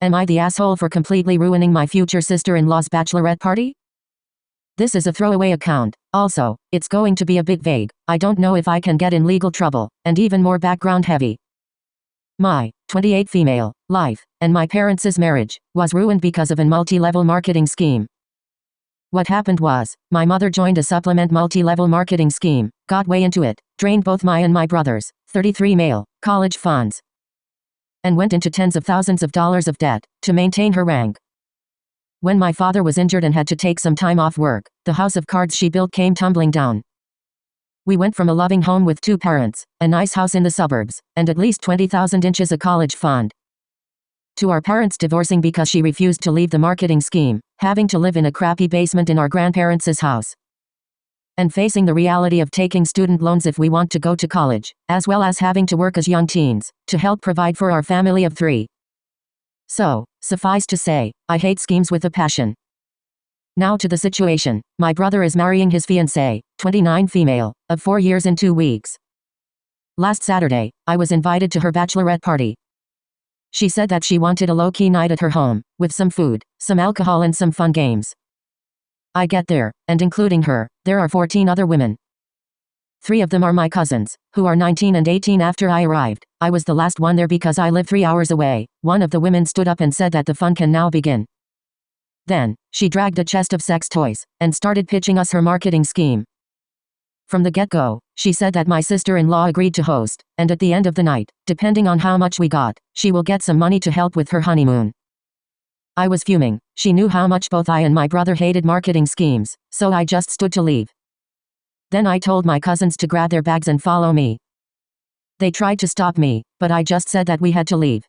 Am I the asshole for completely ruining my future sister-in-law's bachelorette party? This is a throwaway account. Also, it's going to be a bit vague. I don't know if I can get in legal trouble, and even more background heavy. My 28 female life, and my parents' marriage, was ruined because of a multi-level marketing scheme. What happened was, my mother joined a supplement multi-level marketing scheme, got way into it, drained both my and my brother's 33 male college funds, and went into tens of thousands of dollars of debt to maintain her rank. When my father was injured and had to take some time off work, the house of cards she built came tumbling down. We went from a loving home with 2 parents, a nice house in the suburbs, and at least 20,000 inches a college fund, to our parents divorcing because she refused to leave the marketing scheme, having to live in a crappy basement in our grandparents' house, and facing the reality of taking student loans if we want to go to college, as well as having to work as young teens, to help provide for our family of 3. So, suffice to say, I hate schemes with a passion. Now to the situation. My brother is marrying his fiancée, 29 female, of 4 years and 2 weeks. Last Saturday, I was invited to her bachelorette party. She said that she wanted a low-key night at her home, with some food, some alcohol and some fun games. I get there, and including her, there are 14 other women. 3 of them are my cousins, who are 19 and 18 after I arrived. I was the last one there because I live 3 hours away. One of the women stood up and said that the fun can now begin. Then, she dragged a chest of sex toys, and started pitching us her marketing scheme. From the get-go, she said that my sister-in-law agreed to host, and at the end of the night, depending on how much we got, she will get some money to help with her honeymoon. I was fuming. She knew how much both I and my brother hated marketing schemes, so I just stood to leave. Then I told my cousins to grab their bags and follow me. They tried to stop me, but I just said that we had to leave.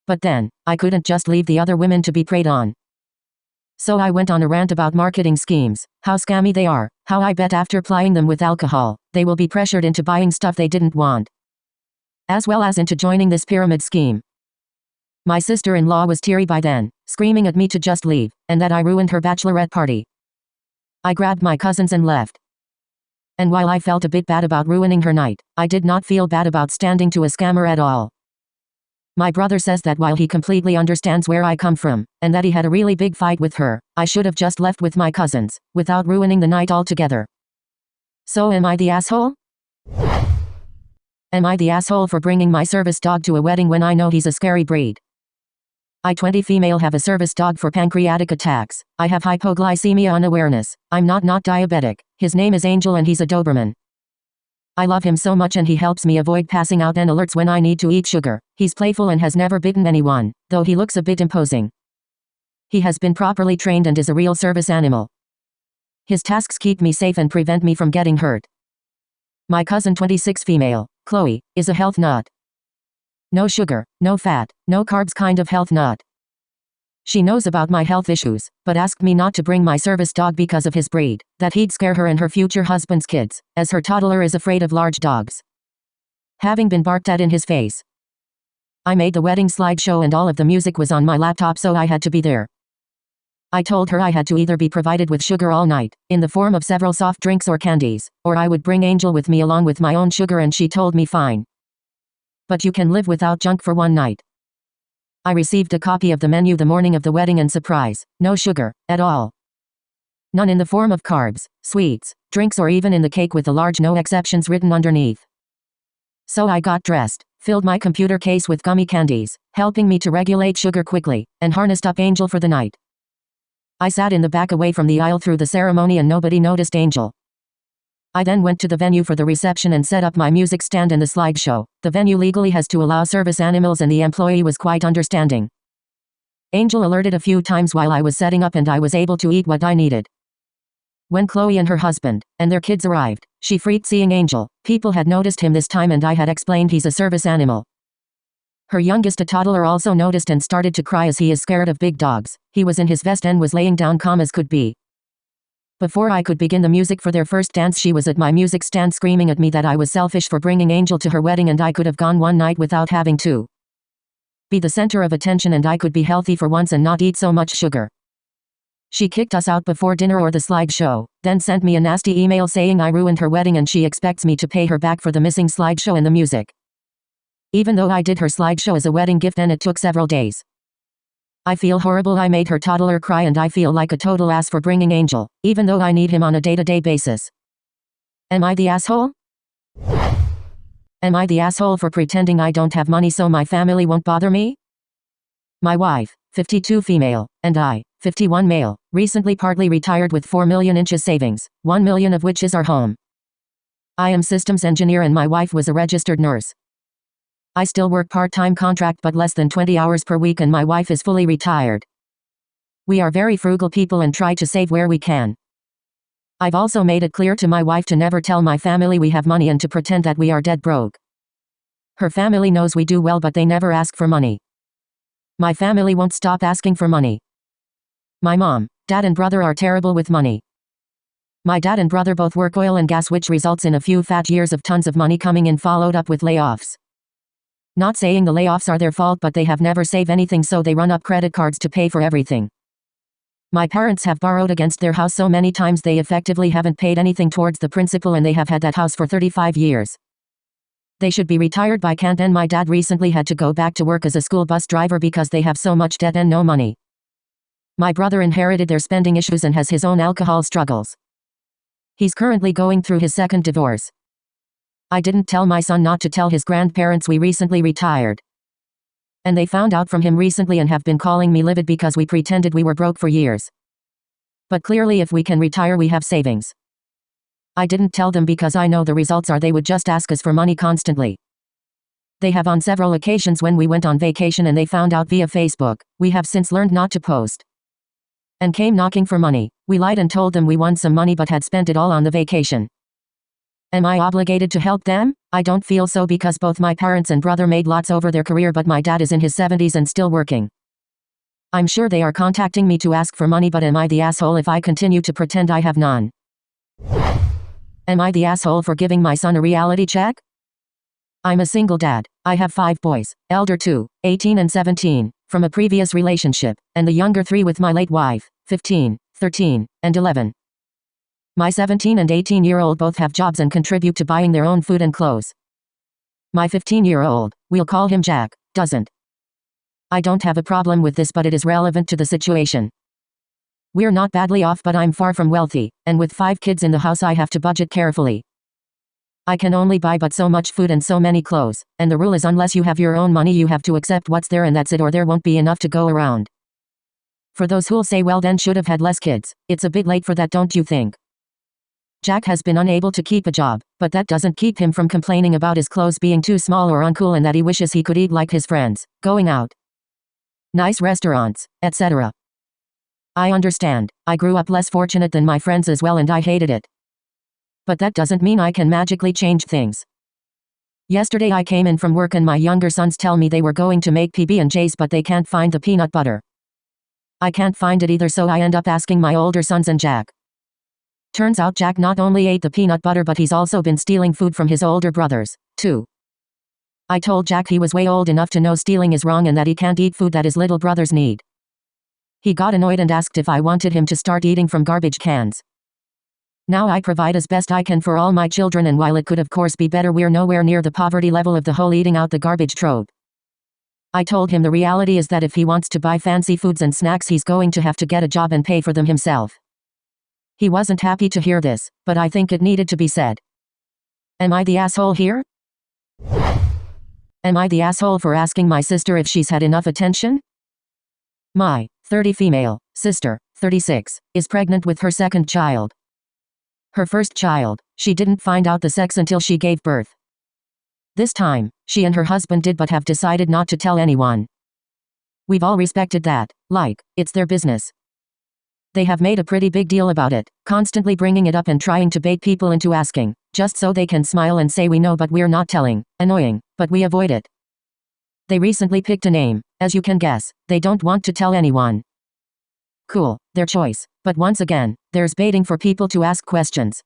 But then, I couldn't just leave the other women to be preyed on. So I went on a rant about marketing schemes, how scammy they are, how I bet after plying them with alcohol, they will be pressured into buying stuff they didn't want, as well as into joining this pyramid scheme. My sister-in-law was teary by then, screaming at me to just leave, and that I ruined her bachelorette party. I grabbed my cousins and left. And while I felt a bit bad about ruining her night, I did not feel bad about standing to a scammer at all. My brother says that while he completely understands where I come from, and that he had a really big fight with her, I should have just left with my cousins, without ruining the night altogether. So am I the asshole? Am I the asshole for bringing my service dog to a wedding when I know he's a scary breed? I 20 female have a service dog for pancreatic attacks. I have hypoglycemia unawareness. I'm not diabetic. His name is Angel and he's a Doberman. I love him so much and he helps me avoid passing out and alerts when I need to eat sugar. He's playful and has never bitten anyone, though he looks a bit imposing. He has been properly trained and is a real service animal. His tasks keep me safe and prevent me from getting hurt. My cousin 26 female, Chloe, is a health nut. No sugar, no fat, no carbs kind of health nut. She knows about my health issues, but asked me not to bring my service dog because of his breed, that he'd scare her and her future husband's kids, as her toddler is afraid of large dogs. Having been barked at in his face. I made the wedding slideshow and all of the music was on my laptop, so I had to be there. I told her I had to either be provided with sugar all night, in the form of several soft drinks or candies, or I would bring Angel with me along with my own sugar, and she told me fine. But you can live without junk for one night. I received a copy of the menu the morning of the wedding and surprise, no sugar, at all. None in the form of carbs, sweets, drinks or even in the cake with the large no exceptions written underneath. So I got dressed, filled my computer case with gummy candies, helping me to regulate sugar quickly, and harnessed up Angel for the night. I sat in the back away from the aisle through the ceremony and nobody noticed Angel. I then went to the venue for the reception and set up my music stand and the slideshow. The venue legally has to allow service animals and the employee was quite understanding. Angel alerted a few times while I was setting up and I was able to eat what I needed. When Chloe and her husband, and their kids arrived, she freaked seeing Angel. People had noticed him this time and I had explained he's a service animal. Her youngest, a toddler, also noticed and started to cry as he is scared of big dogs. He was in his vest and was laying down calm as could be. Before I could begin the music for their first dance, she was at my music stand screaming at me that I was selfish for bringing Angel to her wedding and I could have gone one night without having to be the center of attention and I could be healthy for once and not eat so much sugar. She kicked us out before dinner or the slideshow, then sent me a nasty email saying I ruined her wedding and she expects me to pay her back for the missing slideshow and the music. Even though I did her slideshow as a wedding gift and it took several days. I feel horrible. I made her toddler cry and I feel like a total ass for bringing Angel, even though I need him on a day-to-day basis. Am I the asshole? Am I the asshole for pretending I don't have money so my family won't bother me? My wife, 52 female, and I, 51 male, recently partly retired with 4 million inches savings, 1 million of which is our home. I am systems engineer and my wife was a registered nurse. I still work part-time contract but less than 20 hours per week and my wife is fully retired. We are very frugal people and try to save where we can. I've also made it clear to my wife to never tell my family we have money and to pretend that we are dead broke. Her family knows we do well but they never ask for money. My family won't stop asking for money. My mom, dad and brother are terrible with money. My dad and brother both work oil and gas which results in a few fat years of tons of money coming in followed up with layoffs. Not saying the layoffs are their fault but they have never saved anything so they run up credit cards to pay for everything. My parents have borrowed against their house so many times they effectively haven't paid anything towards the principal and they have had that house for 35 years. They should be retired by can't and my dad recently had to go back to work as a school bus driver because they have so much debt and no money. My brother inherited their spending issues and has his own alcohol struggles. He's currently going through his second divorce. I didn't tell my son not to tell his grandparents we recently retired. And they found out from him recently and have been calling me livid because we pretended we were broke for years. But clearly if we can retire we have savings. I didn't tell them because I know the results are they would just ask us for money constantly. They have on several occasions when we went on vacation and they found out via Facebook. We have since learned not to post. And came knocking for money. We lied and told them we won some money but had spent it all on the vacation. Am I obligated to help them? I don't feel so because both my parents and brother made lots over their career but my dad is in his 70s and still working. I'm sure they are contacting me to ask for money but am I the asshole if I continue to pretend I have none? Am I the asshole for giving my son a reality check? I'm a single dad. I have 5 boys, elder 2, 18 and 17, from a previous relationship, and the younger 3 with my late wife, 15, 13, and 11. My 17 and 18-year-old both have jobs and contribute to buying their own food and clothes. My 15-year-old, we'll call him Jack, doesn't. I don't have a problem with this but it is relevant to the situation. We're not badly off but I'm far from wealthy, and with 5 kids in the house I have to budget carefully. I can only buy but so much food and so many clothes, and the rule is unless you have your own money you have to accept what's there and that's it or there won't be enough to go around. For those who'll say well then should have had less kids, it's a bit late for that don't you think? Jack has been unable to keep a job, but that doesn't keep him from complaining about his clothes being too small or uncool and that he wishes he could eat like his friends, going out, nice restaurants, etc. I understand. I grew up less fortunate than my friends as well and I hated it. But that doesn't mean I can magically change things. Yesterday I came in from work and my younger sons tell me they were going to make PB&Js but they can't find the peanut butter. I can't find it either so I end up asking my older sons and Jack. Turns out Jack not only ate the peanut butter but he's also been stealing food from his older brothers, too. I told Jack he was way old enough to know stealing is wrong and that he can't eat food that his little brothers need. He got annoyed and asked if I wanted him to start eating from garbage cans. Now I provide as best I can for all my children and while it could of course be better we're nowhere near the poverty level of the whole eating out the garbage trope. I told him the reality is that if he wants to buy fancy foods and snacks he's going to have to get a job and pay for them himself. He wasn't happy to hear this, but I think it needed to be said. Am I the asshole here? Am I the asshole for asking my sister if she's had enough attention? My 30 female sister, 36, is pregnant with her second child. Her first child, she didn't find out the sex until she gave birth. This time, she and her husband did but have decided not to tell anyone. We've all respected that, like, it's their business. They have made a pretty big deal about it, constantly bringing it up and trying to bait people into asking, just so they can smile and say we know but we're not telling. Annoying, but we avoid it. They recently picked a name, as you can guess, they don't want to tell anyone. Cool, their choice, but once again, there's baiting for people to ask questions.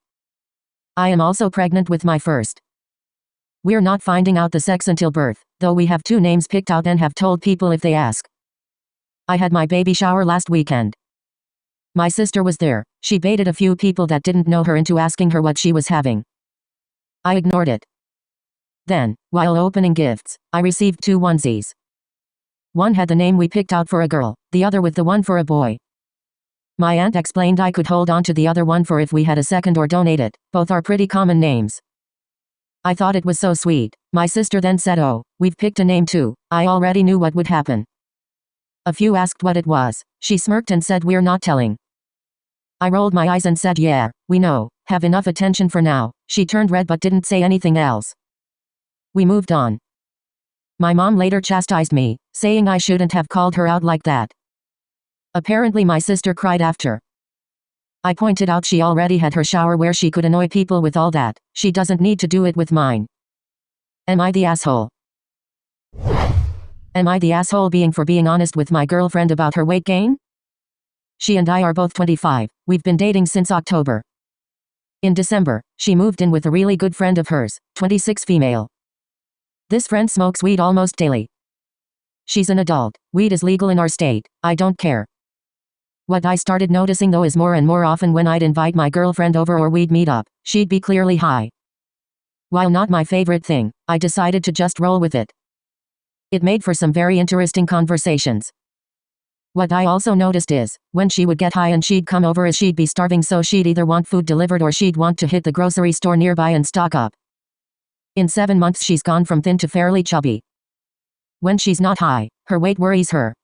I am also pregnant with my first. We're not finding out the sex until birth, though we have 2 names picked out and have told people if they ask. I had my baby shower last weekend. My sister was there. She baited a few people that didn't know her into asking her what she was having. I ignored it. Then, while opening gifts, I received 2 onesies. One had the name we picked out for a girl, the other with the one for a boy. My aunt explained I could hold on to the other one for if we had a second or donate it. Both are pretty common names. I thought it was so sweet. My sister then said, "Oh, we've picked a name too." I already knew what would happen. A few asked what it was. She smirked and said, "We're not telling." I rolled my eyes and said, "Yeah, we know. Have enough attention for now." She turned red but didn't say anything else. We moved on. My mom later chastised me, saying I shouldn't have called her out like that. Apparently my sister cried after. I pointed out she already had her shower where she could annoy people with all that. She doesn't need to do it with mine. Am I the asshole? Am I the asshole being honest with my girlfriend about her weight gain? She and I are both 25. We've been dating since October. In December, she moved in with a really good friend of hers, 26 female. This friend smokes weed almost daily. She's an adult. Weed is legal in our state. I don't care. What I started noticing though is more and more often when I'd invite my girlfriend over or we'd meet up, she'd be clearly high. While not my favorite thing, I decided to just roll with it. It made for some very interesting conversations. What I also noticed is, when she would get high and she'd come over as she'd be starving, so she'd either want food delivered or she'd want to hit the grocery store nearby and stock up. In 7 months she's gone from thin to fairly chubby. When she's not high, her weight worries her.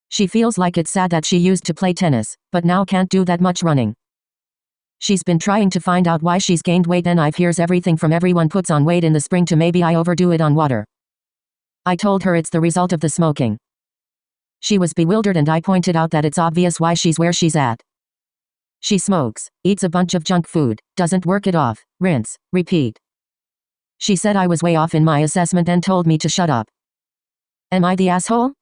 She feels like it's sad that she used to play tennis, but now can't do that much running. She's been trying to find out why she's gained weight, and I've hears everything from everyone puts on weight in the spring to maybe I overdo it on water. I told her it's the result of the smoking. She was bewildered and I pointed out that it's obvious why she's where she's at. She smokes, eats a bunch of junk food, doesn't work it off, rinse, repeat. She said I was way off in my assessment and told me to shut up. Am I the asshole?